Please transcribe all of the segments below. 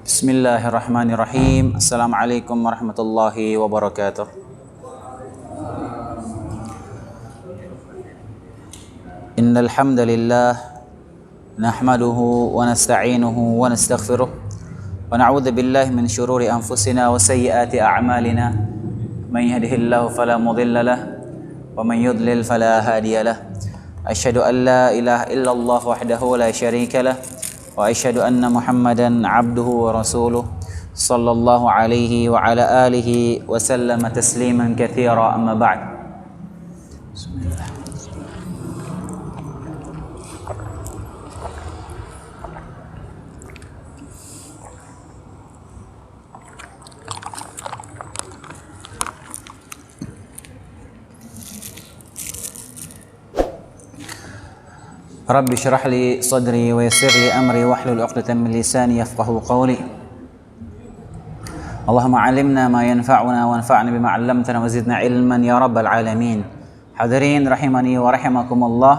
Bismillahirrahmanirrahim. Assalamualaikum warahmatullahi wabarakatuh. Innal hamdalillah nahmaduhu wa nasta'inuhu wa nastaghfiruh wa na'udzu billahi min shururi anfusina wa sayyiati a'malina. Man yahdihillahu fala mudilla lahu wa man yudlil fala hadiya lahu. Asyhadu an la ilaha illallah wahdahu la syarika lahu wa asyhadu anna Muhammadan abduhu wa rasuluh sallallahu alaihi wa ala alihi wa sallama tasliman katsira, amma ba'd. Bismillah. Rabbi syrah li sadri wa yassir li amri wahlul 'uqdatam min lisani yafqahu qawli. Allahumma 'allimna ma yanfa'una wanfa'na bima 'allamtana wa zidna ilman ya rabbal alamin. Hadirin rahimani wa rahimakumullah.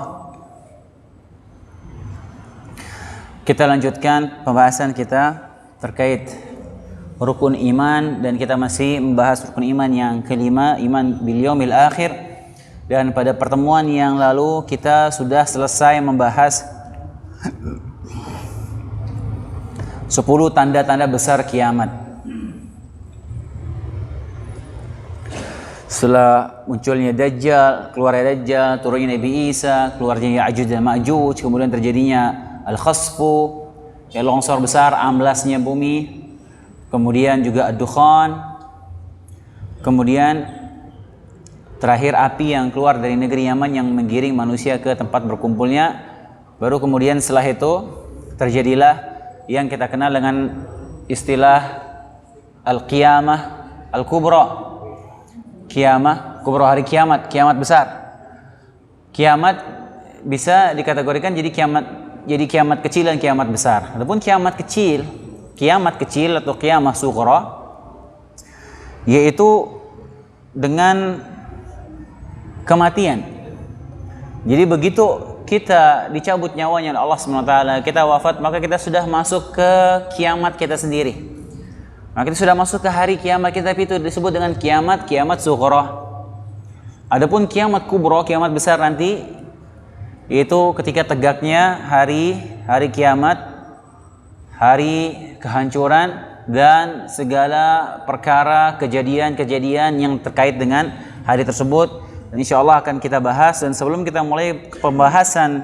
Kita lanjutkan pembahasan kita terkait rukun iman, dan kita masih membahas rukun iman yang kelima, iman bil yaumil akhir. Dan pada pertemuan yang lalu kita sudah selesai membahas 10 tanda-tanda besar kiamat. Setelah munculnya Dajjal, keluarnya Dajjal, turunnya Nabi Isa, keluarnya Ya'juj dan Ma'juj, kemudian terjadinya Al-Khasfu, longsor besar, amblasnya bumi, kemudian juga Ad-Dukhan, kemudian terakhir api yang keluar dari negeri Yaman yang menggiring manusia ke tempat berkumpulnya. Baru kemudian setelah itu terjadilah yang kita kenal dengan istilah Al-Qiyamah Al-Kubra. Qiyamah Kubra, hari kiamat, kiamat besar. Kiamat bisa dikategorikan jadi kiamat kecil dan kiamat besar. Adapun kiamat kecil atau qiyamah sughra, yaitu dengan kematian. Jadi begitu kita dicabut nyawanya oleh Allah SWT, kita wafat, maka kita sudah masuk ke kiamat kita sendiri. Maka kita sudah masuk ke hari kiamat kita, itu disebut dengan kiamat sughra. Adapun kiamat kubra, kiamat besar nanti, itu ketika tegaknya hari kiamat, hari kehancuran dan segala perkara kejadian-kejadian yang terkait dengan hari tersebut. Dan insya Allah akan kita bahas. Dan sebelum kita mulai pembahasan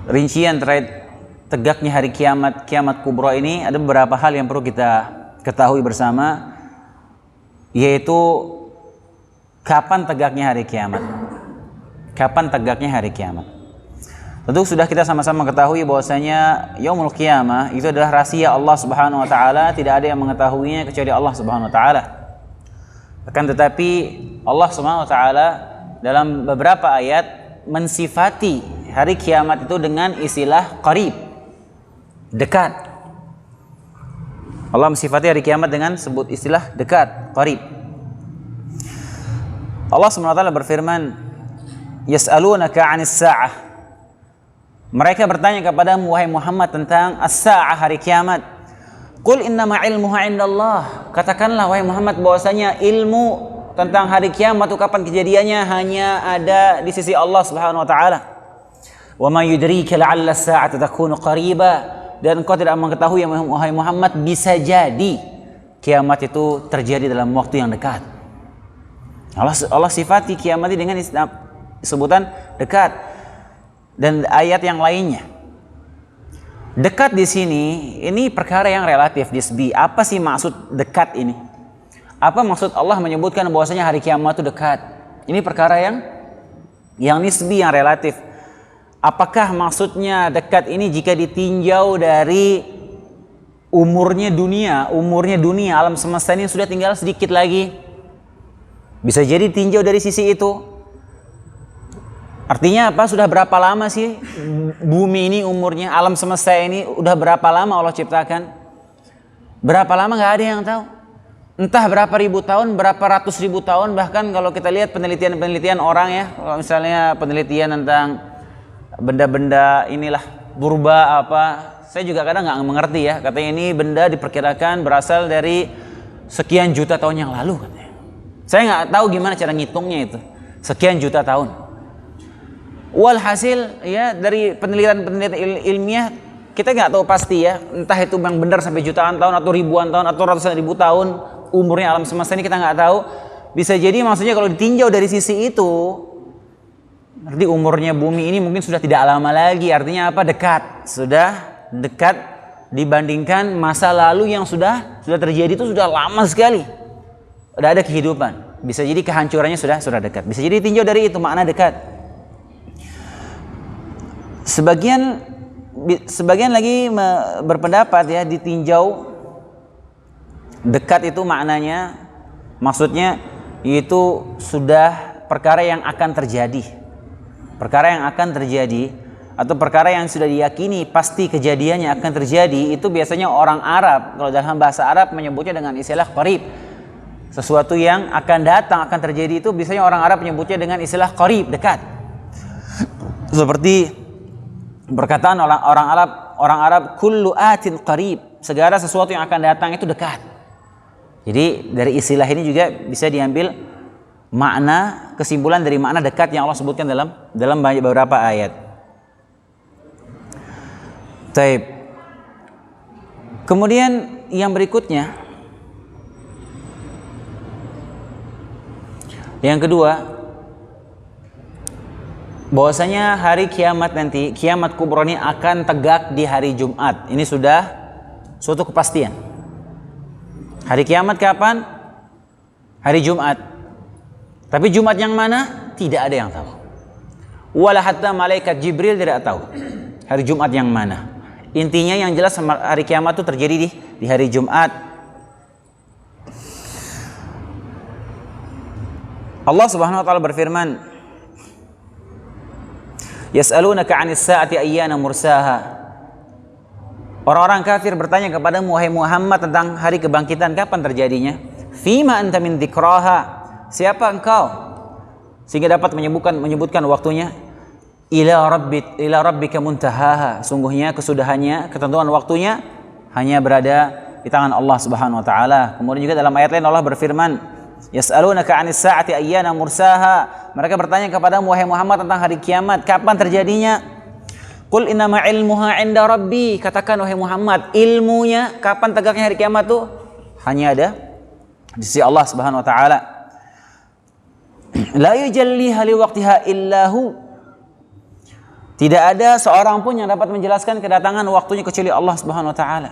rincian terkait tegaknya hari kiamat kubra ini, ada beberapa hal yang perlu kita ketahui bersama, yaitu kapan tegaknya hari kiamat. Tentu sudah kita sama-sama ketahui bahwasanya yaumul qiyamah itu adalah rahasia Allah Subhanahu wa taala, tidak ada yang mengetahuinya kecuali Allah Subhanahu wa taala. Akan tetapi Allah Subhanahu wa taala dalam beberapa ayat mensifati hari kiamat itu dengan istilah qarib, dekat. Allah mensifati hari kiamat dengan sebut istilah dekat, qarib. Allah Subhanahu wa taala berfirman, yas'alunaka 'anis sa'ah. Mereka bertanya kepadamu wahai Muhammad tentang as-sa'ah, hari kiamat. Qul innama ilmuha indallah. Katakanlah wahai Muhammad bahwasanya ilmu tentang hari kiamat itu kapan kejadiannya hanya ada di sisi Allah Subhanahu wa taala. Wa ma yudrika la'alla as-sa'ata takunu qariba. Dan engkau tidak mengetahui wahai Muhammad, bisa jadi kiamat itu terjadi dalam waktu yang dekat. Allah sifati kiamat ini dengan sebutan dekat. Dan ayat yang lainnya. Dekat di sini ini perkara yang relatif, nisbi. Apa sih maksud dekat ini? Apa maksud Allah menyebutkan bahwasanya hari kiamat itu dekat? Ini perkara yang nisbi, yang relatif. Apakah maksudnya dekat ini jika ditinjau dari umurnya dunia, alam semesta ini sudah tinggal sedikit lagi? Bisa jadi tinjau dari sisi itu. Artinya apa? Sudah berapa lama sih bumi ini umurnya, alam semesta ini udah berapa lama Allah ciptakan? Berapa lama nggak ada yang tahu. Entah berapa ribu tahun, berapa ratus ribu tahun. Bahkan kalau kita lihat penelitian orang ya, kalau misalnya penelitian tentang benda-benda inilah purba apa saya juga kadang nggak mengerti ya. Katanya ini benda diperkirakan berasal dari sekian juta tahun yang lalu katanya. Saya nggak tahu gimana cara ngitungnya itu. Sekian juta tahun. Walhasil ya dari penelitian ilmiah kita nggak tahu pasti ya. Entah itu yang benar sampai jutaan tahun atau ribuan tahun atau ratusan ribu tahun umurnya alam semesta ini kita nggak tahu. Bisa jadi maksudnya kalau ditinjau dari sisi itu, berarti umurnya bumi ini mungkin sudah tidak lama lagi. Artinya apa? Dekat. Sudah dekat dibandingkan masa lalu yang sudah terjadi itu sudah lama sekali. Sudah ada kehidupan. Bisa jadi kehancurannya sudah dekat. Bisa jadi ditinjau dari itu makna dekat. Sebagian lagi berpendapat ya ditinjau dekat itu maknanya maksudnya itu sudah perkara yang akan terjadi. Perkara yang akan terjadi atau perkara yang sudah diyakini pasti kejadiannya akan terjadi itu biasanya orang Arab kalau dalam bahasa Arab menyebutnya dengan istilah qarib. Sesuatu yang akan datang akan terjadi itu biasanya orang Arab menyebutnya dengan istilah qarib, dekat. Seperti perkataan orang Arab kullu atin qarib, segala sesuatu yang akan datang itu dekat. Jadi dari istilah ini juga bisa diambil makna kesimpulan dari makna dekat yang Allah sebutkan dalam beberapa ayat. Taib. Kemudian yang berikutnya, yang kedua, bahwasanya hari kiamat nanti, kiamat kubra ini akan tegak di hari Jumat. Ini sudah suatu kepastian. Hari kiamat kapan? Hari Jumat. Tapi Jumat yang mana? Tidak ada yang tahu. Wala hatta malaikat Jibril tidak tahu hari Jumat yang mana. Intinya yang jelas hari kiamat itu terjadi di hari Jumat. Allah Subhanahu wa taala berfirman, "Yas'alunaka 'anis sa'ati ayyana mursaha." Orang-orang kafir bertanya kepadamu wahai Muhammad tentang hari kebangkitan kapan terjadinya? Fima anta min dzikraha? Siapa engkau sehingga dapat menyebutkan waktunya? Ila rabbika muntahaha. Sungguhnya kesudahannya, ketentuan waktunya hanya berada di tangan Allah Subhanahu wa taala. Kemudian juga dalam ayat lain Allah berfirman, "Yas'alunaka 'anis sa'ati ayyana mursaha." Mereka bertanya kepadamu wahai Muhammad tentang hari kiamat, kapan terjadinya? Qul innama ilmuha 'inda rabbi. Katakan wahai Muhammad, ilmunya kapan tegaknya hari kiamat itu hanya ada di sisi Allah Subhanahu wa taala. La yujalliha liwaqtiha illahu. Tidak ada seorang pun yang dapat menjelaskan kedatangan waktunya kecuali Allah Subhanahu wa taala.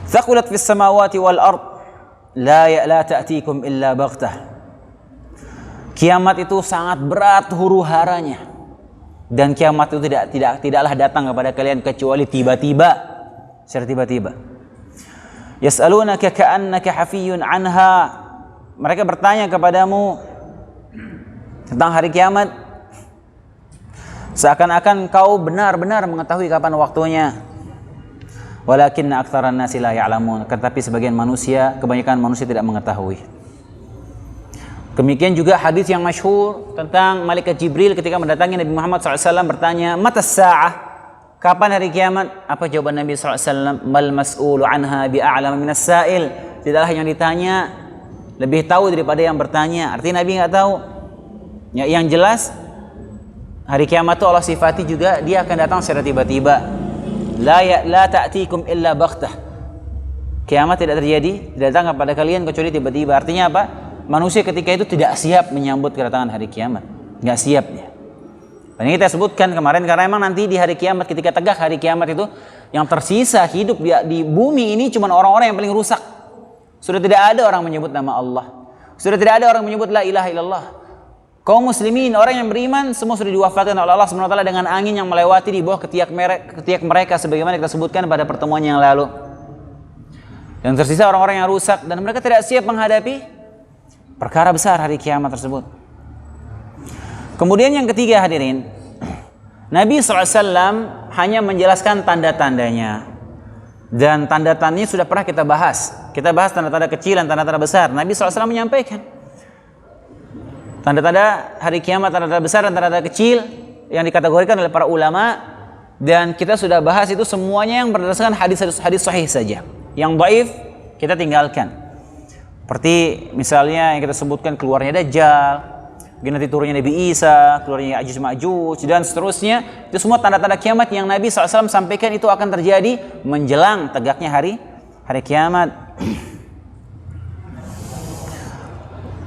Thaqulat fis samawati wal ard la ta'tikum illa baghtah. Kiamat itu sangat berat huru-haranya. Dan kiamat itu tidaklah datang kepada kalian kecuali tiba-tiba, secara tiba-tiba. Yas'alunaka ka'annaka hafiyyun anha. Mereka bertanya kepadamu tentang hari kiamat seakan-akan kau benar-benar mengetahui kapan waktunya. Walakinna aktsaran nasi la ya'lamun. Tetapi sebagian manusia, kebanyakan manusia tidak mengetahui. Demikian juga hadis yang masyhur tentang malaikat Jibril ketika mendatangi Nabi Muhammad SAW bertanya, "Matas sa'ah?" Kapan hari kiamat? Apa jawaban Nabi SAW? "Mal mas'ulu anha bi'a'lama minas sa'il." Tidaklah yang ditanya lebih tahu daripada yang bertanya. Artinya Nabi nggak tahu. Ya, yang jelas hari kiamat itu Allah sifati juga dia akan datang secara tiba-tiba. La ta'tikum illa baghtah. Kiamat tidak terjadi, tidak datang kepada kalian kecuali tiba-tiba. Artinya apa? Manusia ketika itu tidak siap menyambut kedatangan hari kiamat, nggak siap ya. Dan ini kita sebutkan kemarin karena memang nanti di hari kiamat ketika tegak hari kiamat itu yang tersisa hidup di bumi ini cuma orang-orang yang paling rusak. Sudah tidak ada orang menyebut nama Allah, sudah tidak ada orang menyebut la ilaha illallah. Kaum muslimin, orang yang beriman semua sudah diwafatkan oleh Allah Subhanahu wa taala dengan angin yang melewati di bawah ketiak mereka sebagaimana kita sebutkan pada pertemuan yang lalu. Dan tersisa orang-orang yang rusak dan mereka tidak siap menghadapi perkara besar hari kiamat tersebut. Kemudian yang ketiga hadirin, Nabi SAW hanya menjelaskan tanda-tandanya. Dan tanda-tandanya sudah pernah kita bahas. Kita bahas tanda-tanda kecil dan tanda-tanda besar. Nabi SAW menyampaikan tanda-tanda hari kiamat, tanda-tanda besar dan tanda-tanda kecil yang dikategorikan oleh para ulama Dan kita sudah bahas itu semuanya yang berdasarkan hadis-hadis sahih saja. Yang dhaif kita tinggalkan. Seperti misalnya yang kita sebutkan keluarnya Dajjal, nanti turunnya Nabi Isa, keluarnya Ya'juj Ma'juj, dan seterusnya. Itu semua tanda-tanda kiamat yang Nabi SAW sampaikan itu akan terjadi menjelang tegaknya hari kiamat.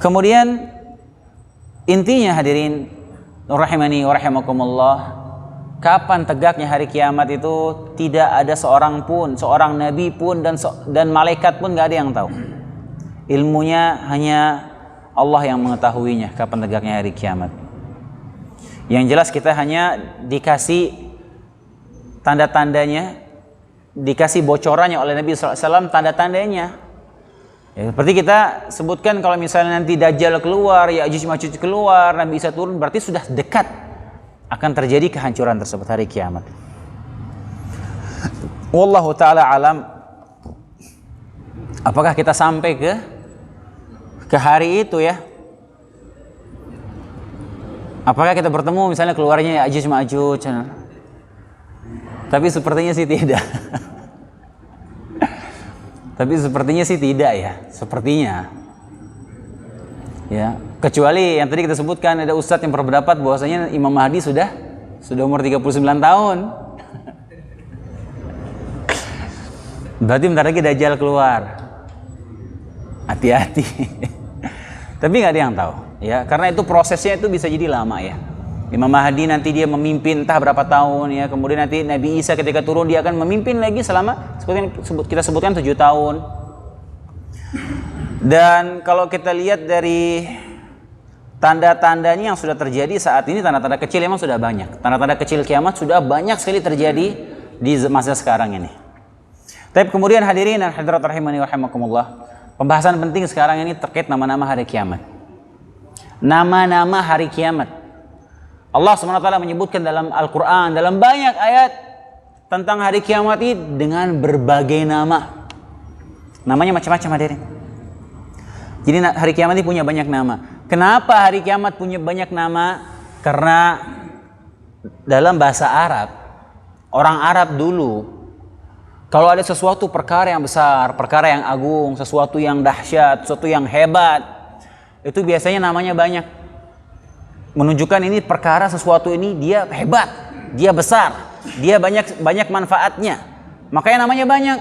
Kemudian intinya hadirin rahimani wa rahimakumullah, kapan tegaknya hari kiamat itu tidak ada seorang pun, seorang nabi pun dan malaikat pun nggak ada yang tahu. Ilmunya hanya Allah yang mengetahuinya kapan tegaknya hari kiamat. Yang jelas kita hanya dikasih tanda-tandanya, dikasih bocorannya oleh Nabi SAW, tanda-tandanya. Ya, seperti kita sebutkan kalau misalnya nanti Dajjal keluar, Ya'juj Ma'juj keluar, Nabi Isa turun, berarti sudah dekat akan terjadi kehancuran tersebut hari kiamat. Wallahu ta'ala alam. Apakah kita sampai ke hari itu ya? Apakah kita bertemu misalnya keluarnya Ya'juj Ma'juj? Tapi sepertinya sih tidak. Tapi sepertinya sih tidak ya. Sepertinya. Ya, kecuali yang tadi kita sebutkan ada ustadz yang berpendapat bahwasanya Imam Mahdi sudah umur 39 tahun. Berarti bentar lagi Dajjal keluar. Hati-hati. Tapi nggak ada yang tahu, ya, karena itu prosesnya itu bisa jadi lama ya. Imam Mahdi nanti dia memimpin entah berapa tahun ya, kemudian nanti Nabi Isa ketika turun dia akan memimpin lagi selama seperti yang kita sebutkan 7 tahun. Dan kalau kita lihat dari tanda-tandanya yang sudah terjadi saat ini, tanda-tanda kecil memang sudah banyak. Tanda-tanda kecil kiamat sudah banyak sekali terjadi di masa sekarang ini. Tapi kemudian hadirin dan hadirat rahimani wa rahimakumullah, pembahasan penting sekarang ini terkait nama-nama hari kiamat. Nama-nama hari kiamat. Allah SWT menyebutkan dalam Al-Quran, dalam banyak ayat tentang hari kiamat ini dengan berbagai nama. Namanya macam-macam hadirin. Jadi hari kiamat ini punya banyak nama. Kenapa hari kiamat punya banyak nama? Karena dalam bahasa Arab, orang Arab dulu, kalau ada sesuatu perkara yang besar, perkara yang agung, sesuatu yang dahsyat, sesuatu yang hebat, itu biasanya namanya banyak. Menunjukkan ini perkara sesuatu ini dia hebat, dia besar, dia banyak manfaatnya. Makanya namanya banyak.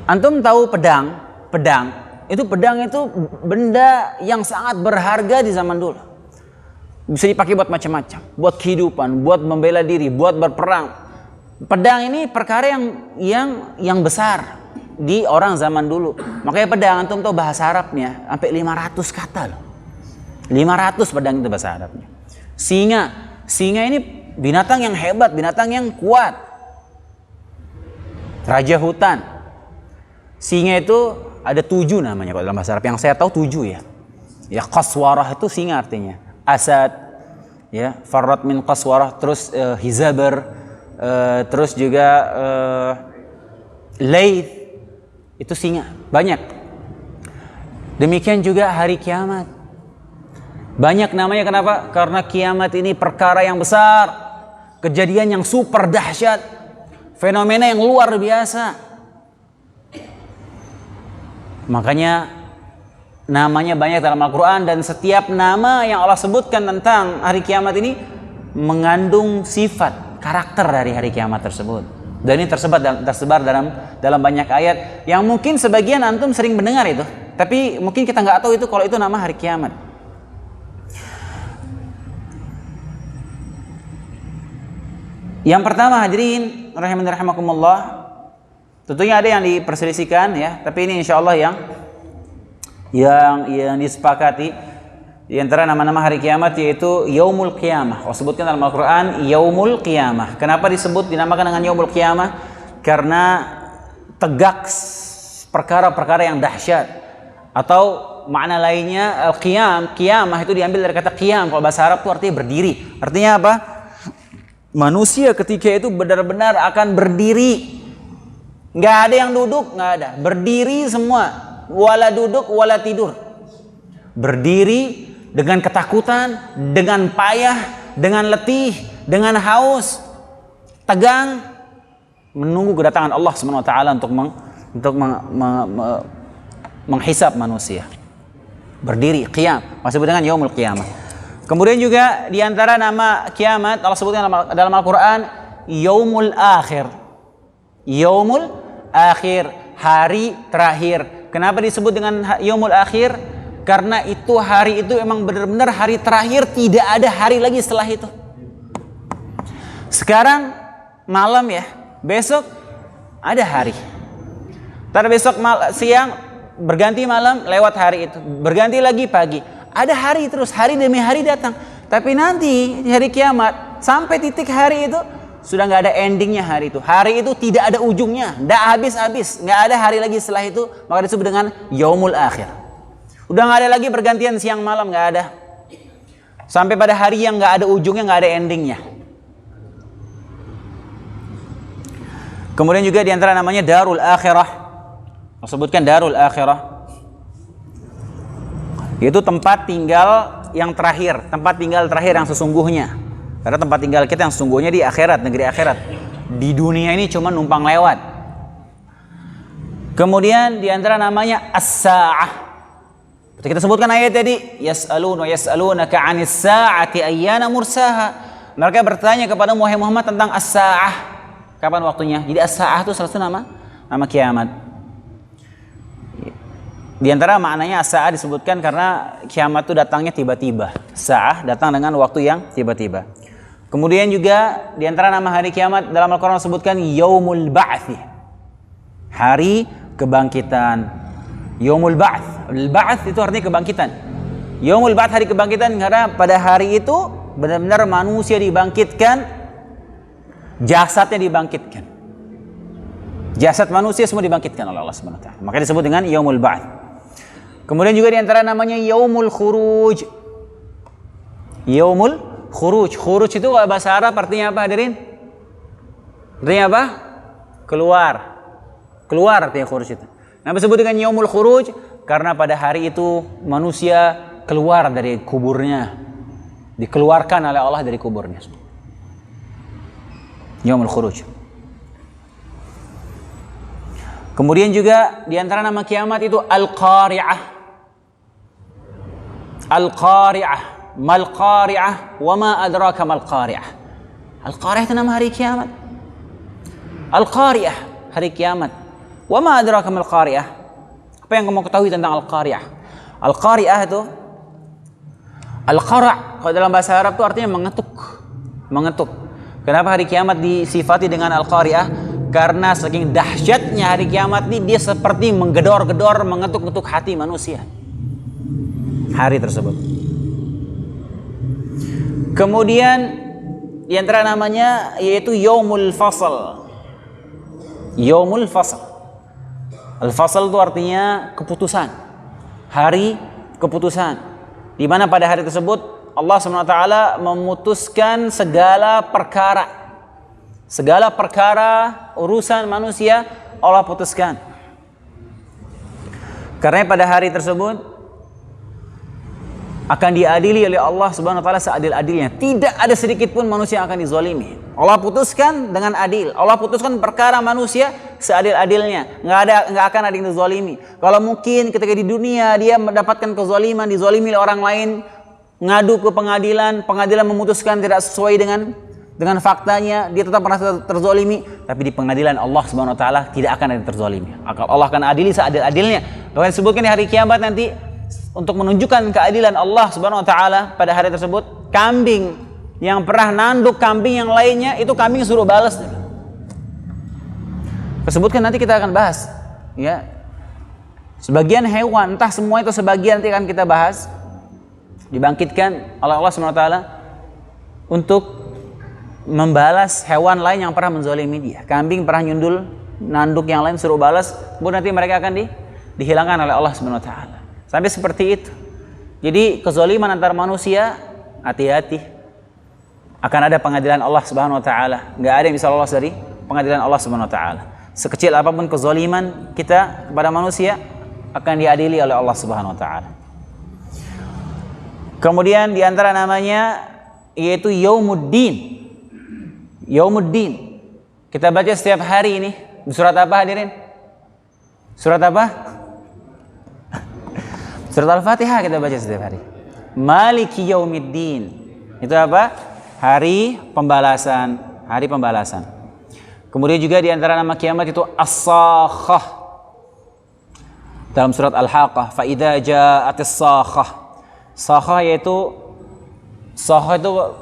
Antum tahu pedang? Pedang itu benda yang sangat berharga di zaman dulu. Bisa dipakai buat macam-macam, buat kehidupan, buat membela diri, buat berperang. Pedang ini perkara yang besar di orang zaman dulu. Makanya pedang, antum tahu bahasa Arabnya sampai 500 kata loh. 500 pedang itu bahasa Arabnya. Singa ini binatang yang hebat, binatang yang kuat. Raja hutan. Singa itu ada 7 namanya kalau dalam bahasa Arab. Yang saya tahu 7 ya. Ya, qaswarah itu singa artinya. Asad, ya, farrat min qaswarah, terus hizabar, terus juga laith, itu singa, banyak. Demikian juga hari kiamat. Banyak namanya, kenapa? Karena kiamat ini perkara yang besar, kejadian yang super dahsyat, fenomena yang luar biasa. Makanya namanya banyak dalam Al-Quran, dan setiap nama yang Allah sebutkan tentang hari kiamat ini mengandung sifat, karakter dari hari kiamat tersebut. Dan ini tersebar dalam banyak ayat yang mungkin sebagian antum sering mendengar itu, tapi mungkin kita nggak tahu itu kalau itu nama hari kiamat. Yang pertama hadirin rahimani rahimakumullah, tentunya ada yang diperselisihkan ya, tapi ini insyaallah yang disepakati di antara nama-nama hari kiamat yaitu Yaumul Qiyamah. Allah sebutkan dalam Al-Quran Yaumul Qiyamah. Kenapa dinamakan dengan Yaumul Qiyamah? Karena tegak perkara-perkara yang dahsyat. Atau makna lainnya qiyamah itu diambil dari kata qiyam. Kalau bahasa Arab itu artinya berdiri. Artinya apa? Manusia ketika itu benar-benar akan berdiri. Nggak ada yang duduk, nggak ada. Berdiri semua. Wala duduk, wala tidur. Berdiri dengan ketakutan, dengan payah, dengan letih, dengan haus, tegang, menunggu kedatangan Allah Subhanahu wa taala untuk menghisab manusia. Berdiri, qiyam, disebut dengan yaumul qiyamah. Kemudian juga di antara nama kiamat Allah sebutkan dalam Al-Qur'an yaumul akhir. Yaumul akhir, hari terakhir. Kenapa disebut dengan yaumul akhir? Karena itu hari itu memang benar-benar hari terakhir, tidak ada hari lagi setelah itu. Sekarang malam ya, besok ada hari. Ntar besok siang berganti malam, lewat hari itu, berganti lagi pagi. Ada hari terus, hari demi hari datang. Tapi nanti di hari kiamat sampai titik hari itu sudah nggak ada endingnya hari itu. Hari itu tidak ada ujungnya, nggak habis-habis, nggak ada hari lagi setelah itu. Maka disebut dengan yaumul akhir. Udah nggak ada lagi pergantian siang malam, nggak ada. Sampai pada hari yang nggak ada ujungnya, nggak ada endingnya. Kemudian juga diantara namanya darul akhirah. Disebutkan darul akhirah, yaitu tempat tinggal yang terakhir, tempat tinggal terakhir yang sesungguhnya. Karena tempat tinggal kita yang sesungguhnya di akhirat, negeri akhirat. Di dunia ini cuma numpang lewat. Kemudian diantara namanya as-sa'ah. Seperti kita sebutkan ayat tadi, yas'alunaka 'anis sa'ati ayyana mursaha. Mereka bertanya kepada Muhammad tentang as-sa'ah. Kapan waktunya? Jadi as-sa'ah itu salah satu nama kiamat. Di antara maknanya as-sa'ah disebutkan karena kiamat itu datangnya tiba-tiba. Sa'ah datang dengan waktu yang tiba-tiba. Kemudian juga di antara nama hari kiamat dalam Al-Quran disebutkan yaumul ba'thi. Hari kebangkitan. Yaumul ba'th. Al-ba'th itu artinya kebangkitan. Yaumul ba'th, hari kebangkitan, karena pada hari itu benar-benar manusia dibangkitkan, jasadnya dibangkitkan. Jasad manusia semua dibangkitkan oleh Allah Subhanahu wa taala. Maka disebut dengan yaumul ba'ts. Kemudian juga di antara namanya yaumul khuruj. Yaumul khuruj. Khuruj itu bahasa Arab artinya apa, hadirin? Artinya apa? Keluar. Keluar artinya khuruj itu. Kenapa disebut dengan yaumul khuruj? Karena pada hari itu manusia keluar dari kuburnya. Dikeluarkan oleh Allah dari kuburnya. Yaumul khuruj. Kemudian juga di antara nama kiamat itu Al-Qari'ah. Al-Qari'ah, mal Qari'ah, wa ma adraka mal Qari'ah. Al-Qari'ah itu nama hari kiamat. Al-Qari'ah, hari kiamat. Wa ma adraka mal Qari'ah. Apa yang kamu ketahui tentang Al-Qari'ah? Al-Qari'ah itu Al-Qara' kalau dalam bahasa Arab itu artinya mengetuk. Mengetuk. Kenapa hari kiamat disifati dengan Al-Qari'ah? Karena saking dahsyatnya hari kiamat ini, dia seperti menggedor-gedor, mengetuk-ngetuk hati manusia. Hari tersebut. Kemudian di antara namanya yaitu Yaumul Fasl. Yaumul Fasl. Al-Fasl itu artinya keputusan. Hari keputusan. Di mana pada hari tersebut Allah SWT memutuskan segala perkara. Segala perkara urusan manusia Allah putuskan. Karena pada hari tersebut akan diadili oleh Allah Subhanahu wa taala seadil-adilnya. Tidak ada sedikit pun manusia yang akan dizalimi. Allah putuskan dengan adil. Allah putuskan perkara manusia seadil-adilnya. Enggak akan ada yang dizalimi. Kalau mungkin ketika di dunia dia mendapatkan kezaliman, dizalimi oleh orang lain, ngadu ke pengadilan, pengadilan memutuskan tidak sesuai dengan faktanya, dia tetap merasa terzalimi, tapi di pengadilan Allah Subhanahu wa taala tidak akan ada yang terzalimi. Allah akan adili seadil-adilnya. Bahkan disebutkan di hari kiamat nanti untuk menunjukkan keadilan Allah Subhanahu wa taala pada hari tersebut, kambing yang pernah nanduk kambing yang lainnya, itu kambing suruh balas. Tersebutkan nanti kita akan bahas, ya. Sebagian hewan, entah semua itu sebagian, nanti akan kita bahas, dibangkitkan oleh Allah Subhanahu wa taala untuk membalas hewan lain yang pernah menzalimi dia. Kambing pernah nyundul nanduk yang lain suruh balas, kemudian nanti mereka akan dihilangkan oleh Allah Subhanahu wa taala. Sampai seperti itu. Jadi kezaliman antar manusia, hati-hati. Akan ada pengadilan Allah Subhanahu wa taala. Enggak ada yang bisa lolos dari pengadilan Allah Subhanahu wa taala. Sekecil apapun kezaliman kita kepada manusia akan diadili oleh Allah Subhanahu wa taala. Kemudian di antara namanya yaitu Yaumuddin. Yaumuddin. Kita baca setiap hari ini. Surat apa hadirin? Surat apa? Surat Al-Fatihah kita baca setiap hari. Maliki Yaumiddin. Itu apa? Hari pembalasan. Hari pembalasan. Kemudian juga di antara nama kiamat itu As-Sakhah. Dalam surat Al-Haqqah, fa idza ja'atis sakhah. Sakhah yaitu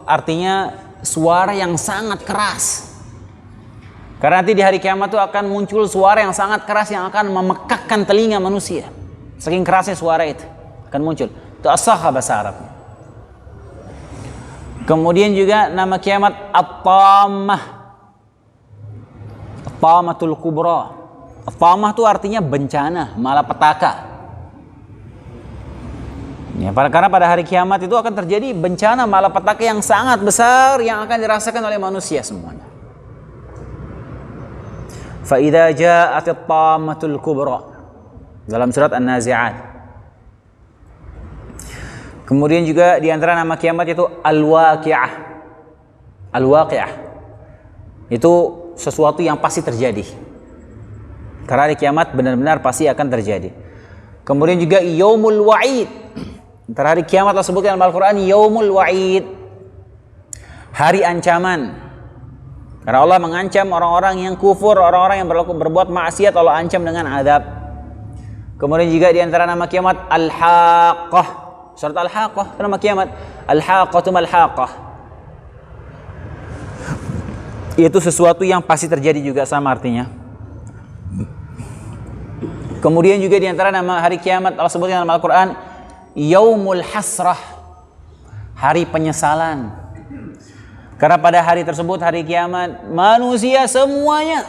artinya suara yang sangat keras. Karena nanti di hari kiamat itu akan muncul suara yang sangat keras yang akan memekakkan telinga manusia. Saking kerasnya suara itu akan muncul. Itu as-sakhah bahasa Arab. Kemudian juga nama kiamat At-Tammah. At-Tammatul Kubra. At-Tammah itu artinya bencana, malapetaka. Ya, karena pada hari kiamat itu akan terjadi bencana malapetaka yang sangat besar yang akan dirasakan oleh manusia semuanya. Fa idza ja'atit tammatul kubra dalam surat An-Nazi'at. Kemudian juga di antara nama kiamat itu Al-Waqi'ah. Al-Waqi'ah itu sesuatu yang pasti terjadi. Karena hari kiamat benar-benar pasti akan terjadi. Kemudian juga Yaumul Wa'id. Antara hari kiamat tersebut dalam Al-Quran Yaumul Wa'id, hari ancaman. Karena Allah mengancam orang-orang yang kufur, orang-orang yang berbuat maksiat, Allah ancam dengan azab. Kemudian juga di antara nama kiamat Al-Haqqah. Surat Al-Haqqah nama kiamat. Al-Haqqatu mal-Haqqah. Itu sesuatu yang pasti terjadi juga sama artinya. Kemudian juga di antara nama hari kiamat Allah sebutkan dalam Al-Quran Yaumul Hasrah, hari penyesalan. Karena pada hari tersebut, hari kiamat, manusia semuanya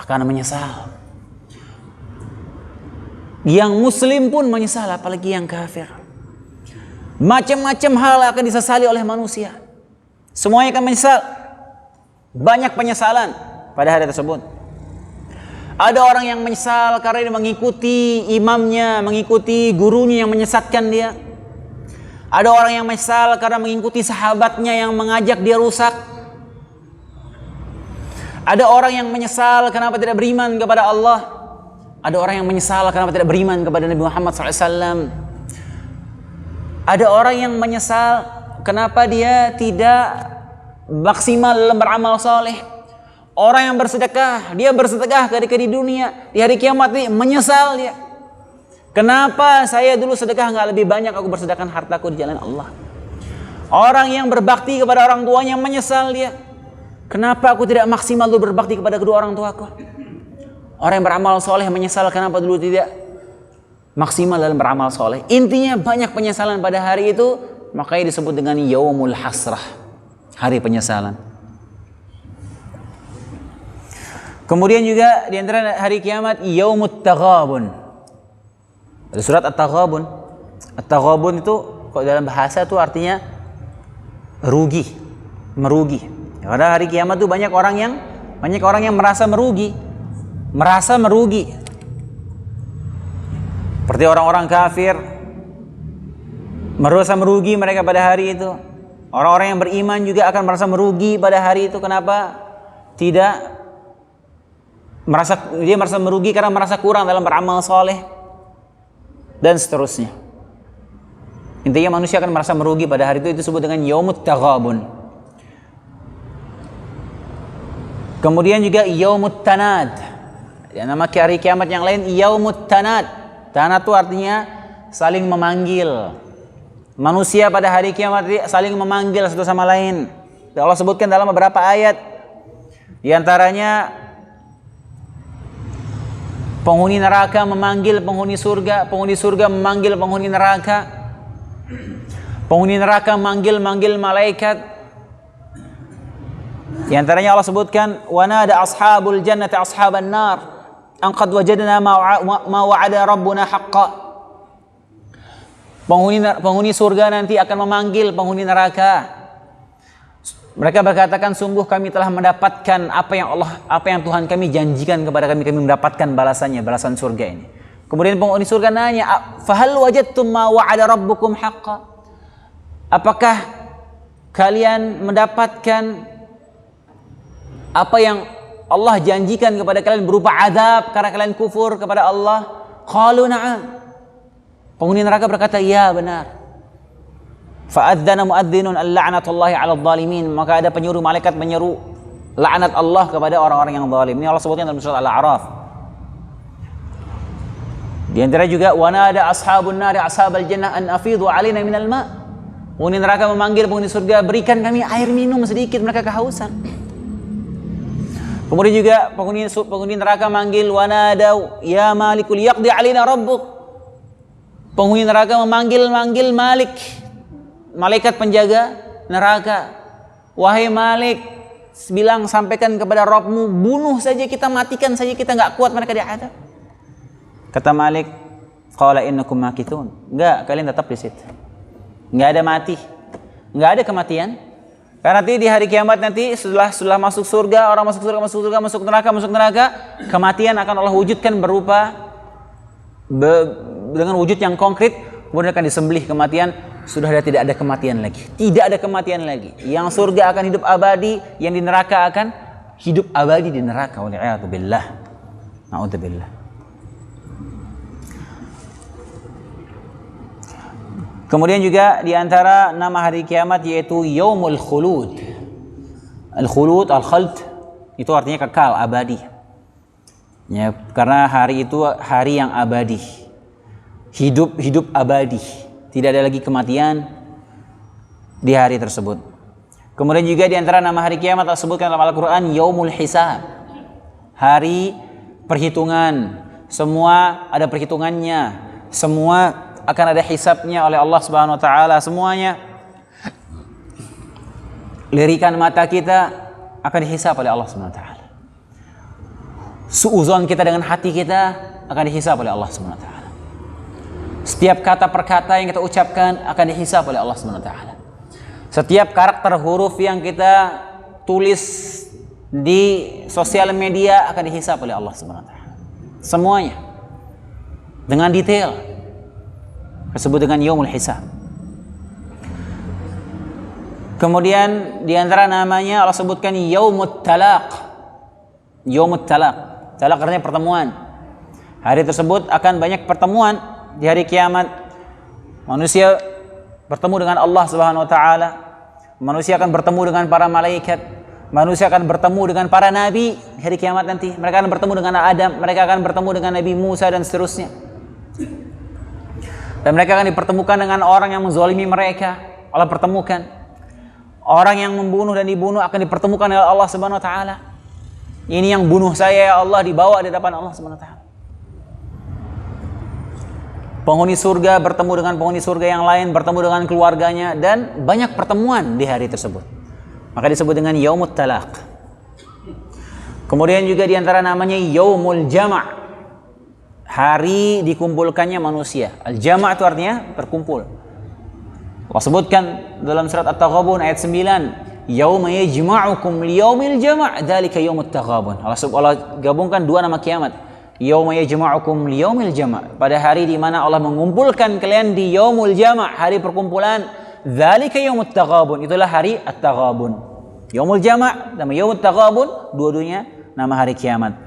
akan menyesal. Yang muslim pun menyesal, apalagi yang kafir. Macam-macam hal akan disesali oleh manusia. Semuanya akan menyesal. Banyak penyesalan pada hari tersebut. Ada orang yang menyesal karena dia mengikuti imamnya, mengikuti gurunya yang menyesatkan dia. Ada orang yang menyesal karena mengikuti sahabatnya yang mengajak dia rusak. Ada orang yang menyesal kenapa tidak beriman kepada Allah. Ada orang yang menyesal kenapa tidak beriman kepada Nabi Muhammad SAW. Ada orang yang menyesal kenapa dia tidak maksimal dalam beramal soleh. Orang yang bersedekah, dia bersedekah ketika di dunia, di hari kiamat ini menyesal dia. Kenapa saya dulu sedekah nggak lebih banyak aku bersedekahkan hartaku di jalan Allah. Orang yang berbakti kepada orang tuanya menyesal dia. Kenapa aku tidak maksimal dulu berbakti kepada kedua orang tuaku. Orang yang beramal soleh menyesal kenapa dulu tidak maksimal dalam beramal soleh. Intinya banyak penyesalan pada hari itu. Makanya disebut dengan Yaumul Hasrah, hari penyesalan. Kemudian juga di antara hari kiamat Yaumut Taghabun. Ada surat At-Taghabun. At-Taghabun itu kalau dalam bahasa itu artinya rugi, merugi. Karena hari kiamat itu banyak orang yang merasa merugi. Seperti orang-orang kafir merasa merugi mereka pada hari itu. Orang-orang yang beriman juga akan merasa merugi pada hari itu. Kenapa? Dia merasa merugi karena merasa kurang dalam beramal soleh. Dan seterusnya. Intinya manusia akan merasa merugi pada hari itu disebut dengan Yaumut Taghabun. Kemudian juga Yaumut Tanad. Ya, nama hari kiamat yang lain Yaumut Tanad. Tanad itu artinya saling memanggil. Manusia pada hari kiamat saling memanggil satu sama lain. Allah sebutkan dalam beberapa ayat. Di antaranya penghuni neraka memanggil penghuni surga memanggil penghuni neraka. Penghuni neraka manggil malaikat. Di antaranya Allah sebutkan, "Wa nada ashabul jannati ashaban nar an qad wajadna ma wa'ada rabbuna haqqan." Penghuni surga nanti akan memanggil penghuni neraka. Mereka berkatakan, sungguh kami telah mendapatkan apa yang Tuhan kami janjikan kepada kami mendapatkan balasan surga ini. Kemudian penghuni surga nanya, "Fahal wajadtum ma wa'ada rabbukum haqqan?" Apakah kalian mendapatkan apa yang Allah janjikan kepada kalian berupa azab karena kalian kufur kepada Allah? Qalu na'am. Penghuni neraka berkata, ya benar. Fa'adzana mu'adzinun al-la'natullahi 'alal zalimin. Maka ada penyuruh malaikat menyeru laknat Allah kepada orang-orang yang zalim. Ini Allah sebutkan dalam surat Al-A'raf. Di antara juga wanada ashabun nari ashabal jannah an afidhu 'alaina minal ma'. Penghuni neraka memanggil penghuni surga, berikan kami air minum sedikit, mereka kehausan. Kemudian juga penghuni neraka manggil wanadau ya malikul yaqdi 'alaina rabbuk. Penghuni neraka memanggil Malik, malaikat penjaga neraka. Wahai Malik, bilang sampaikan kepada Rabbmu, bunuh saja kita, matikan saja kita, enggak kuat mereka diadab. Kata Malik, qala innakum makithun. Enggak, kalian tetap di situ. Enggak ada mati. Enggak ada kematian. Karena nanti di hari kiamat nanti setelah masuk surga, orang masuk surga, masuk neraka, kematian akan Allah wujudkan berupa dengan wujud yang konkret, kemudian akan disembelih kematian. Sudah tidak ada kematian lagi. Tidak ada kematian lagi. Yang surga akan hidup abadi, yang di neraka akan hidup abadi di neraka. Wal'iyadzubillah. Na'udzubillah. Kemudian juga di antara nama hari kiamat yaitu Yaumul Khulud. Al-Khulud, Al-Khald itu artinya kekal, abadi. Ya, karena hari itu hari yang abadi. Hidup abadi. Tidak ada lagi kematian di hari tersebut. Kemudian juga di antara nama hari kiamat disebutkan dalam Al-Qur'an Yaumul Hisab. Hari perhitungan. Semua ada perhitungannya. Semua akan ada hisabnya oleh Allah Subhanahu wa taala, semuanya. Lirikan mata kita akan dihisab oleh Allah Subhanahu wa taala. Suuzon kita dengan hati kita akan dihisab oleh Allah Subhanahu wa taala. Setiap kata perkata yang kita ucapkan akan dihisab oleh Allah Subhanahu wa taala. Setiap karakter huruf yang kita tulis di sosial media akan dihisab oleh Allah Subhanahu wa taala. Semuanya dengan detail. Disebut dengan Yaumul Hisab. Kemudian di antara namanya Allah sebutkan Yaumut Talaq. Yaumut Talaq. Talaq artinya pertemuan. Hari tersebut akan banyak pertemuan di hari kiamat. Manusia bertemu dengan Allah Subhanahu wa taala. Manusia akan bertemu dengan para malaikat. Manusia akan bertemu dengan para nabi di hari kiamat nanti. Mereka akan bertemu dengan Adam, mereka akan bertemu dengan Nabi Musa dan seterusnya. Dan mereka akan dipertemukan dengan orang yang menzalimi mereka. Allah pertemukan. Orang yang membunuh dan dibunuh akan dipertemukan oleh Allah Subhanahu wa taala. Ini yang bunuh saya ya Allah, dibawa di depan Allah Subhanahu wa taala. Penghuni surga bertemu dengan penghuni surga yang lain, bertemu dengan keluarganya, dan banyak pertemuan di hari tersebut. Maka disebut dengan Yaumut Talaq. Kemudian juga di antara namanya Yaumul Jama'. Hari dikumpulkannya manusia. Al-Jama' itu artinya berkumpul. Allah sebutkan dalam surat At-Taghabun ayat 9, Yauma yajma'ukum liyaumil jama', dzalika yaumut taghabun. Allah gabungkan dua nama kiamat. Yauma yajma'ukum liyaumil jama', pada hari di mana Allah mengumpulkan kalian di yaumul jama', hari perkumpulan. Dzalika yaumut taghabun, itulah hari At-Taghabun. Yaumul jama' dan yaumut taghabun, dua-duanya nama hari kiamat.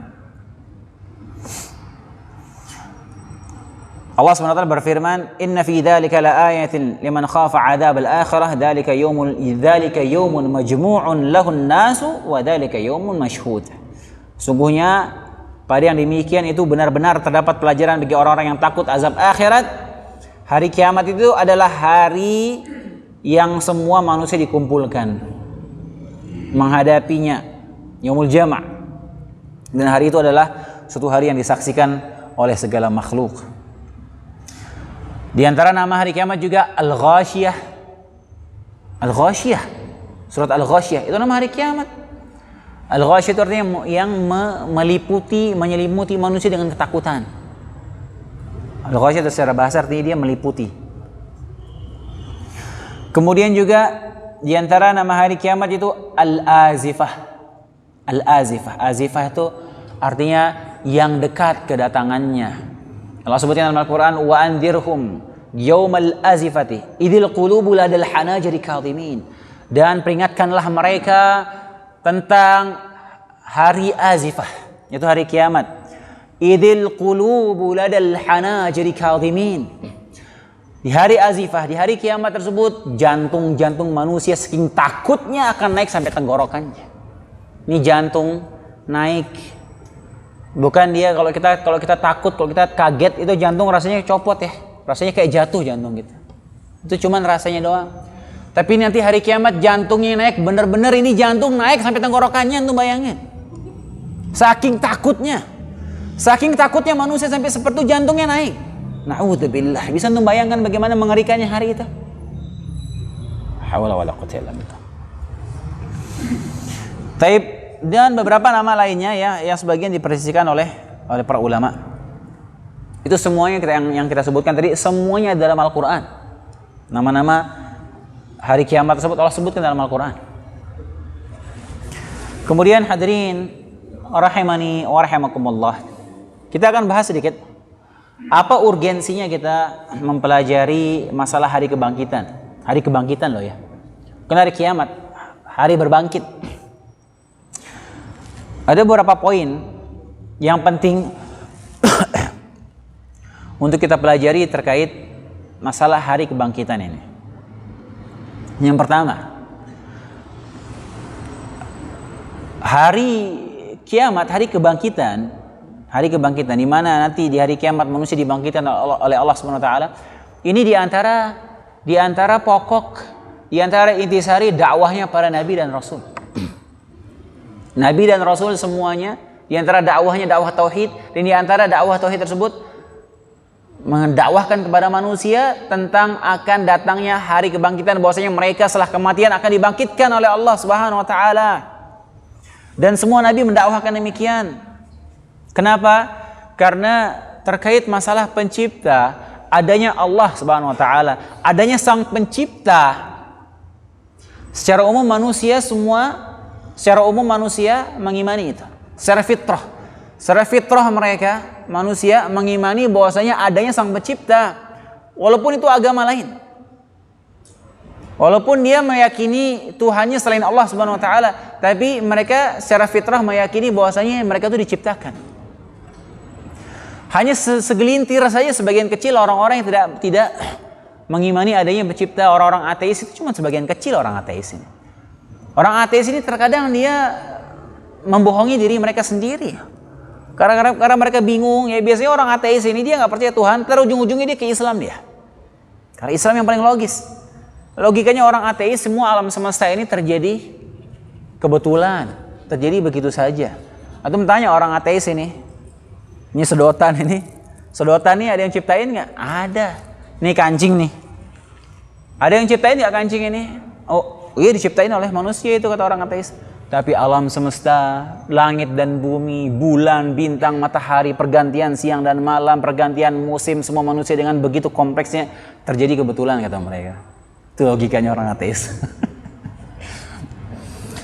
Allah SWT berfirman, Inna fi dzalika laayatin liman khafa 'adzabal akhirah, dzalika yaumun majmu'un lahun nasu wa dzalika yaumun mashhud. Sungguhnya pada yang demikian itu benar-benar terdapat pelajaran bagi orang-orang yang takut azab akhirat. Hari kiamat itu adalah hari yang semua manusia dikumpulkan menghadapinya, Yaumul Jama'. Dan hari itu adalah suatu hari yang disaksikan oleh segala makhluk. Di antara nama hari kiamat juga Al-Ghashiyah. Al-Ghashiyah. Surat Al-Ghashiyah itu nama hari kiamat. Al-Ghashiyah itu artinya yang menyelimuti manusia dengan ketakutan. Al-Ghashiyah itu secara bahasa artinya dia meliputi. Kemudian juga di antara nama hari kiamat itu Al-Azifah. Al-Azifah. Azifah itu artinya yang dekat kedatangannya. Allah sebutkan dalam Al-Quran, wa anzirhum yaumal azifati idzil qulubu ladal hanajiri kadhimin. Dan peringatkanlah mereka tentang hari azifah, yaitu hari kiamat. Idzil qulubu ladal hanajiri kadhimin. Di hari azifah, di hari kiamat tersebut, jantung-jantung manusia saking takutnya akan naik sampai tenggorokannya. Ini jantung naik. Bukan dia kalau kita takut, kalau kita kaget itu jantung rasanya copot ya. Rasanya kayak jatuh jantung gitu. Itu cuman rasanya doang. Tapi nanti hari kiamat jantungnya naik, bener-bener ini jantung naik sampai tenggorokannya, tuh bayangin. Saking takutnya manusia sampai seperti itu jantungnya naik. Na'udzubillah. Bisa tuh bayangkan bagaimana mengerikannya hari itu. Hawla wala quwwata illa billah. Taib, dan beberapa nama lainnya ya yang sebagian dipresisikan oleh para ulama. Itu semuanya yang kita sebutkan tadi semuanya dalam Al-Qur'an. Nama-nama hari kiamat tersebut Allah sebutkan dalam Al-Quran. Kemudian hadirin rahimani wa rahimakumullah, kita akan bahas sedikit apa urgensinya kita mempelajari masalah hari kebangkitan. Hari kebangkitan loh ya, bukan hari kiamat, hari berbangkit. Ada beberapa poin yang penting untuk kita pelajari terkait masalah hari kebangkitan ini. Yang pertama, hari kiamat, hari kebangkitan di mana nanti di hari kiamat manusia dibangkitkan oleh Allah Subhanahu wa taala. Ini di antara pokok, di antara intisari dakwahnya para nabi dan rasul. Nabi dan rasul semuanya di antara dakwahnya dakwah tauhid, dan di antara dakwah tauhid tersebut mendakwahkan kepada manusia tentang akan datangnya hari kebangkitan, bahwasanya mereka setelah kematian akan dibangkitkan oleh Allah Subhanahu wa taala. Dan semua nabi mendakwahkan demikian. Kenapa? Karena terkait masalah pencipta, adanya Allah Subhanahu wa taala, adanya sang pencipta. Secara umum manusia mengimani itu. Secara fitrah mereka manusia mengimani bahwasanya adanya sang pencipta, walaupun itu agama lain, walaupun dia meyakini Tuhannya selain Allah Subhanahu wa taala, tapi mereka secara fitrah meyakini bahwasanya mereka itu diciptakan. Hanya segelintir saja, sebagian kecil orang-orang yang tidak mengimani adanya pencipta. Orang-orang ateis itu cuma sebagian kecil orang ateis ini. Orang ateis ini terkadang dia membohongi diri mereka sendiri. Karena mereka bingung ya, biasanya orang ateis ini dia nggak percaya Tuhan, terus ujung-ujungnya dia ke Islam dia. Karena Islam yang paling logis. Logikanya orang ateis, semua alam semesta ini terjadi kebetulan, terjadi begitu saja. Atau tanya orang ateis ini sedotan ini ada yang ciptain nggak? Ada. Nih kancing nih, ada yang ciptain nggak kancing ini? Oh iya, diciptain oleh manusia itu, kata orang ateis. Tapi alam semesta, langit dan bumi, bulan, bintang, matahari, pergantian siang dan malam, pergantian musim, semua manusia dengan begitu kompleksnya terjadi kebetulan, kata mereka. Itu logikanya orang ateis.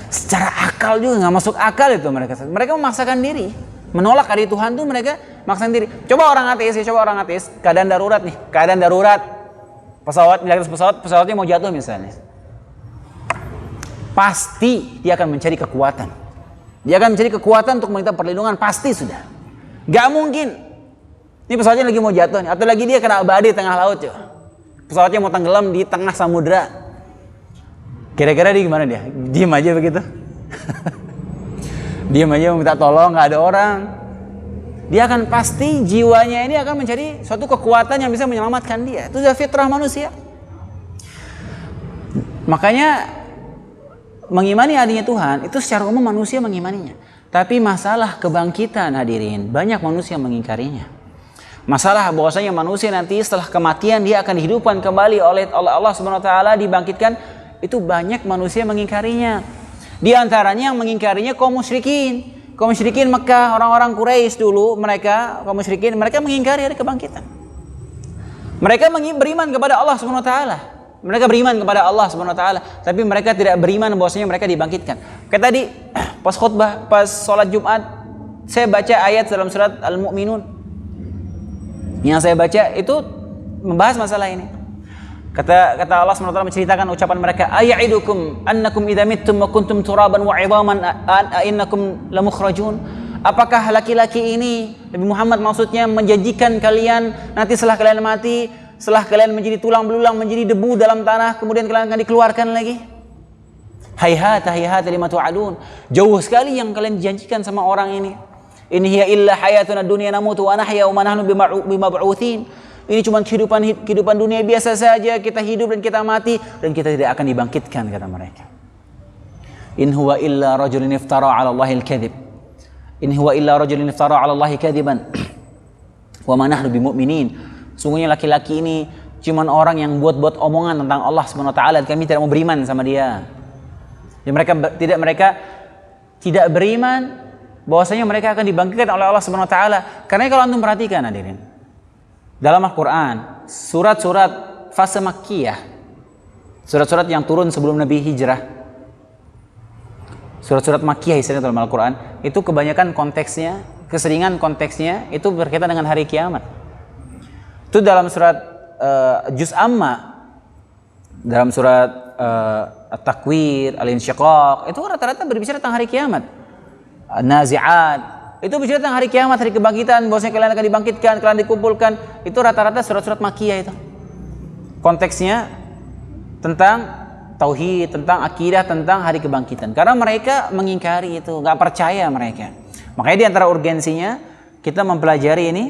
Secara akal juga nggak masuk akal itu mereka. Mereka memaksakan diri, menolak hari Tuhan tuh mereka maksakan diri. Coba orang ateis, keadaan darurat nih, pesawatnya mau jatuh misalnya. Pasti dia akan mencari kekuatan. Dia akan mencari kekuatan untuk meminta perlindungan, pasti sudah. Gak mungkin. Ini pesawatnya lagi mau jatuh nih, atau lagi dia kena badai di tengah laut. Pesawatnya mau tenggelam di tengah samudra. Kira-kira dia gimana dia? Diam aja begitu? Diam aja minta tolong, gak ada orang. Dia akan pasti jiwanya ini akan mencari suatu kekuatan yang bisa menyelamatkan dia. Itu sudah fitrah manusia. Makanya mengimani adanya Tuhan itu secara umum manusia mengimaninya. Tapi masalah kebangkitan hadirin, banyak manusia mengingkarinya. Masalah bahwasanya manusia nanti setelah kematian dia akan dihidupkan kembali oleh Allah Subhanahu wa taala, dibangkitkan, itu banyak manusia mengingkarinya. Di antaranya yang mengingkarinya kaum musyrikin. Kaum musyrikin Mekah, orang-orang Quraisy dulu, mereka mengingkari hari kebangkitan. Mereka beriman kepada Allah Subhanahu wa taala. Mereka beriman kepada Allah Subhanahu wa taala, tapi mereka tidak beriman bahwasanya mereka dibangkitkan. Kayak tadi pas khutbah, pas sholat Jumat, saya baca ayat dalam surat Al-Mu'minun. Yang saya baca itu membahas masalah ini. Kata Allah SWT menceritakan ucapan mereka, aya'idukum annakum idza mittum wa kuntum turaban wa 'idhaman innakum lamukhrajun. Apakah laki-laki ini, Nabi Muhammad maksudnya, menjanjikan kalian nanti setelah kalian mati, setelah kalian menjadi tulang belulang, menjadi debu dalam tanah, kemudian kalian akan dikeluarkan lagi? Hayhata hayhata lima tu'adun. Jauh sekali yang kalian janjikan sama orang ini. In hiya illa hayatuna dunya namutu wa nahya wa ma nahnu bimab'utsin. Ini cuma kehidupan dunia biasa saja, kita hidup dan kita mati dan kita tidak akan dibangkitkan, kata mereka. In huwa illa rajulun iftara 'ala Allahil kadhib. In huwa illa rajulun iftara 'ala Allahi kadiban. Wa ma nahnu bimu'minin. Sungguhnya laki-laki ini cuma orang yang buat-buat omongan tentang Allah Subhanahu wa taala, kami tidak mau beriman sama dia. Dan mereka tidak beriman bahwasanya mereka akan dibangkitkan oleh Allah Subhanahu wa taala. Karena kalau antum perhatikan hadirin, dalam Al-Quran, surat-surat fase Makkiyah, surat-surat yang turun sebelum Nabi hijrah, surat-surat Makkiyah istilahnya dalam Al-Quran, itu kebanyakan konteksnya, keseringan konteksnya itu berkaitan dengan hari kiamat. Itu dalam surat Juz Amma, dalam surat At-Takwir, Al-Insyiqaq, itu rata-rata berbicara tentang hari kiamat. Nazi'at, itu bicara tentang hari kiamat, hari kebangkitan, bahwasanya kalian akan dibangkitkan, kalian dikumpulkan. Itu rata-rata surat-surat Makkiyah itu. Konteksnya tentang tauhid, tentang akidah, tentang hari kebangkitan. Karena mereka mengingkari itu, nggak percaya mereka. Makanya di antara urgensinya kita mempelajari ini,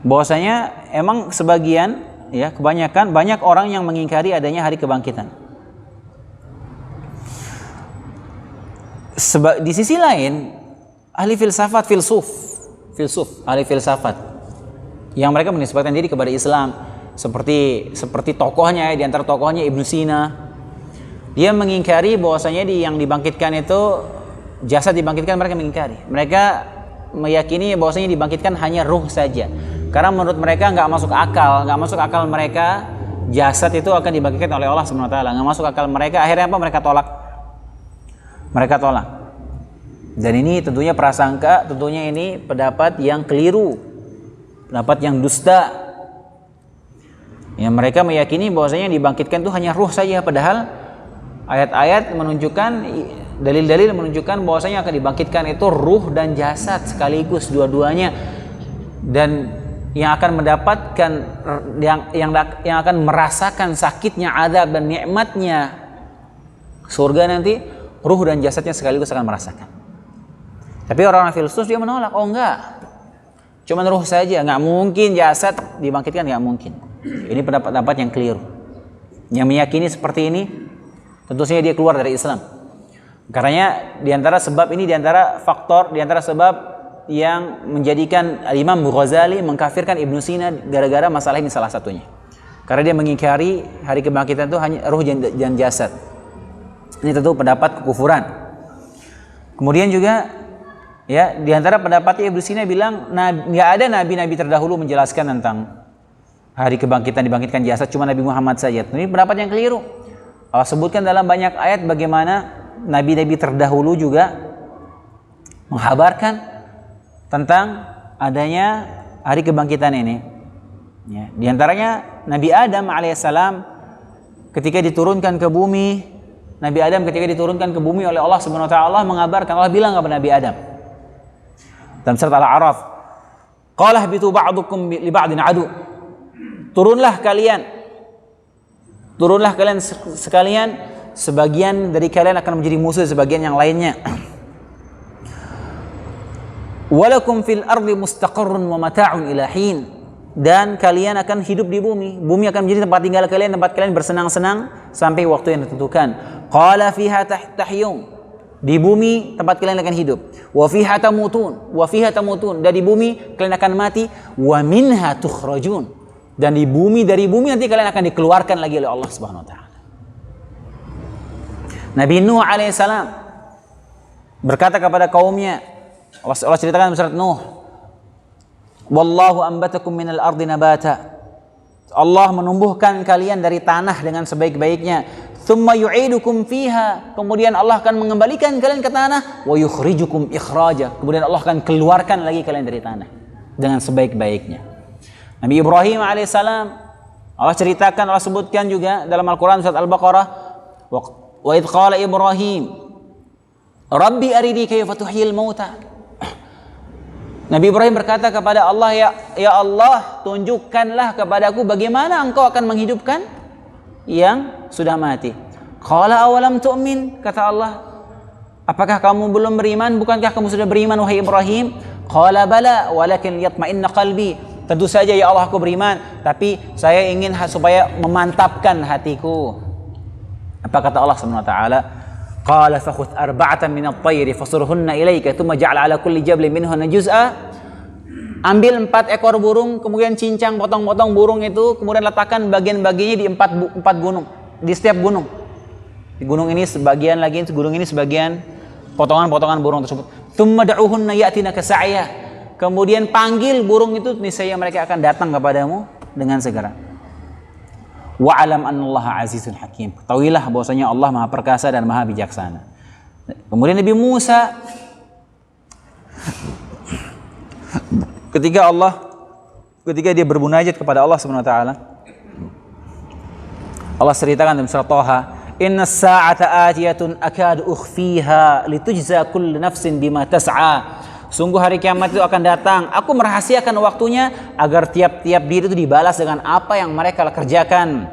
bahwasanya emang sebagian, ya kebanyakan, banyak orang yang mengingkari adanya hari kebangkitan. Di sisi lain, ahli filsafat, ahli filsafat yang mereka menisbatkan diri kepada Islam, seperti tokohnya, di antara tokohnya Ibnu Sina, dia mengingkari bahwasanya yang dibangkitkan itu jasad dibangkitkan. Mereka mengingkari, mereka meyakini bahwasanya dibangkitkan hanya ruh saja, karena menurut mereka nggak masuk akal mereka jasad itu akan dibangkitkan oleh Allah Subhanahu wa taala, nggak masuk akal mereka. Akhirnya apa? Mereka tolak. Dan ini tentunya prasangka, tentunya ini pendapat yang keliru, pendapat yang dusta. Yang mereka meyakini bahwasanya yang dibangkitkan itu hanya ruh saja, padahal ayat-ayat menunjukkan, dalil-dalil menunjukkan bahwasanya akan dibangkitkan itu ruh dan jasad sekaligus dua-duanya. Dan yang akan mendapatkan, yang akan merasakan sakitnya azab dan nikmatnya surga nanti, ruh dan jasadnya sekaligus akan merasakan. Tapi orang-orang filsuf dia menolak, oh enggak, cuman ruh saja, nggak mungkin jasad dibangkitkan, nggak mungkin. Ini pendapat-pendapat yang keliru. Yang meyakini seperti ini, tentu saja dia keluar dari Islam. Karena diantara sebab ini, diantara faktor, diantara sebab yang menjadikan Imam Ghazali mengkafirkan Ibnu Sina gara-gara masalah ini salah satunya. Karena dia mengingkari hari kebangkitan itu hanya ruh dan jasad. Ini tentu pendapat kekufuran. Kemudian juga, ya, di antara pendapatnya Ibnu Sina bilang nggak ada nabi-nabi terdahulu menjelaskan tentang hari kebangkitan, dibangkitkan jasad, cuma Nabi Muhammad saja. Ini pendapat yang keliru. Allah sebutkan dalam banyak ayat bagaimana nabi-nabi terdahulu juga menghabarkan tentang adanya hari kebangkitan ini. Ya, di antaranya Nabi Adam alaihissalam ketika diturunkan ke bumi, Nabi Adam ketika diturunkan ke bumi oleh Allah Subhanahu wa taala mengabarkan, Allah bilang kepada Nabi Adam dalam surat Al-A'raf, qala habitu ba'dukum li ba'din adu. Turunlah kalian sekalian, sebagian dari kalian akan menjadi musuh sebagian yang lainnya. Walakum fil ardi mustaqarrun wa mata'un ila hin. Dan kalian akan hidup di bumi. Bumi akan menjadi tempat tinggal kalian, tempat kalian bersenang-senang sampai waktu yang ditentukan. Qala fiha tahyun. Di bumi tempat kalian akan hidup. Wa fiha tamutun. Dan di bumi kalian akan mati. Wa minha tukhrajun. Dan dari bumi nanti kalian akan dikeluarkan lagi oleh Allah Subhanahu wa taala. Nabi Nuh alaihissalam berkata kepada kaumnya, Allah ceritakan dalam surat Nuh, wallahu ambatakum minal ardi nabata. Allah menumbuhkan kalian dari tanah dengan sebaik-baiknya. Tsumma yu'idukum fiha. Kemudian Allah akan mengembalikan kalian ke tanah. Wa yukhrijukum ikhraja. Kemudian Allah akan keluarkan lagi kalian dari tanah dengan sebaik-baiknya. Nabi Ibrahim alaihissalam Allah ceritakan, Allah sebutkan juga dalam Al-Quran surat Al-Baqarah, wa idh qala Ibrahim Rabbi arini kayfa tuhyil mauta. Nabi Ibrahim berkata kepada Allah, ya Allah, tunjukkanlah kepadaku bagaimana engkau akan menghidupkan yang sudah mati. Qala awalam tu'min, kata Allah, apakah kamu belum beriman? Bukankah kamu sudah beriman, wahai Ibrahim? Qala bala walakin liyatma'inna qalbi. Tentu saja ya Allah, aku beriman, tapi saya ingin supaya memantapkan hatiku. Apa kata Allah Subhanahu wa taala? Qala fakhudh arba'atan min at-tayri fasurhunna ilayka thumma ja'al 'ala kulli jablin minhunna juz'a. Ambil 4 ekor burung, kemudian cincang potong-potong burung itu, kemudian letakkan bagian-bagiannya di 4 gunung, di setiap gunung. Di gunung ini sebagian lagi, gunung ini sebagian, potongan-potongan burung tersebut. Thumma da'uhunna ya'tinaka sa'ya. Kemudian panggil burung itu, niscaya mereka akan datang kepadamu dengan segera. Wa'alam annallaha azizun hakim. Ketahuilah bahwasanya Allah Maha Perkasa dan Maha Bijaksana. Kemudian Nabi Musa, ketika dia bermunajat kepada Allah Subhanahu wa taala, Allah ceritakan dalam surat Thaha, "Innas sa'ata atiyatun akadu ukhfiha litujza kullu nafsin bima tas'a." Sungguh hari kiamat itu akan datang. Aku merahasiakan waktunya agar tiap-tiap diri itu dibalas dengan apa yang mereka kerjakan.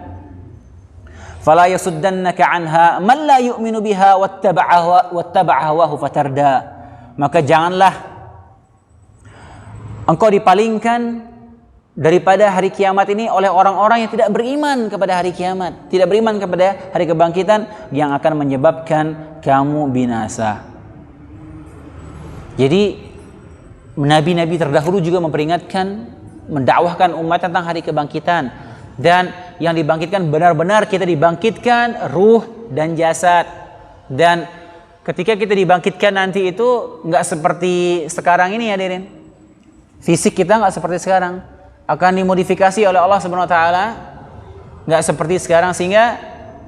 Fala yasuddannaka anha man la yu'minu biha wattaba'a hawahu fatarda. Maka janganlah engkau dipalingkan daripada hari kiamat ini oleh orang-orang yang tidak beriman kepada hari kiamat, tidak beriman kepada hari kebangkitan yang akan menyebabkan kamu binasa. Jadi nabi-nabi terdahulu juga memperingatkan, mendakwahkan umat tentang hari kebangkitan, dan yang dibangkitkan benar-benar kita dibangkitkan ruh dan jasad. Dan ketika kita dibangkitkan nanti itu nggak seperti sekarang ini, hadirin. Fisik kita nggak seperti sekarang, akan dimodifikasi oleh Allah Subhanahu wa taala, nggak seperti sekarang, sehingga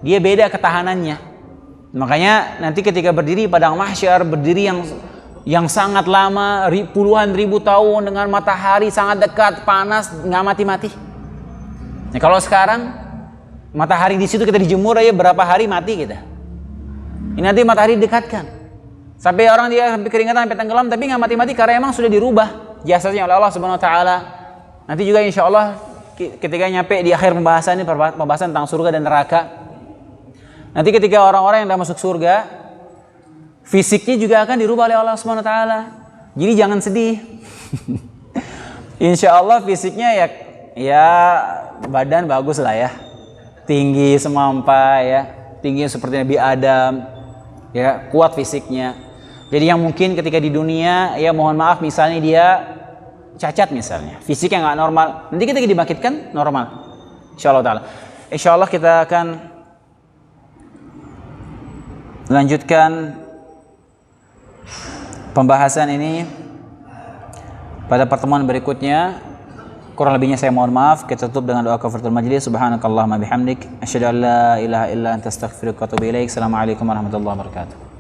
dia beda ketahanannya. Makanya nanti ketika berdiri padang mahsyar, berdiri yang sangat lama, puluhan ribu tahun, dengan matahari sangat dekat, panas, nggak mati-mati. Nah, kalau sekarang matahari di situ kita dijemur aja berapa hari mati kita. Ini nanti matahari dekatkan, sampai orang dia sampai keringatan, sampai tenggelam, tapi nggak mati-mati karena emang sudah dirubah jasanya oleh Allah Subhanahu wa taala. Nanti juga insya Allah ketika nyampe di akhir pembahasan ini, pembahasan tentang surga dan neraka. Nanti ketika orang-orang yang sudah masuk surga, fisiknya juga akan dirubah oleh Allah Subhanahu wa taala. Jadi jangan sedih. Insya Allah fisiknya ya badan bagus lah ya. Tinggi semampai ya, tinggi seperti Nabi Adam. Ya, kuat fisiknya. Jadi yang mungkin ketika di dunia ya mohon maaf misalnya dia cacat misalnya, fisiknya nggak normal, nanti kita dibangkitkan normal. Insya Allah taala. Insya Allah kita akan lanjutkan pembahasan ini pada pertemuan berikutnya. Kurang lebihnya saya mohon maaf. Kita tutup dengan doa kafaratul majlis. Subhanakallahumma bihamdik, asyhadu an la ilaha illa anta astaghfiruka wa atubu ilaik. Assalamualaikum warahmatullahi wabarakatuh.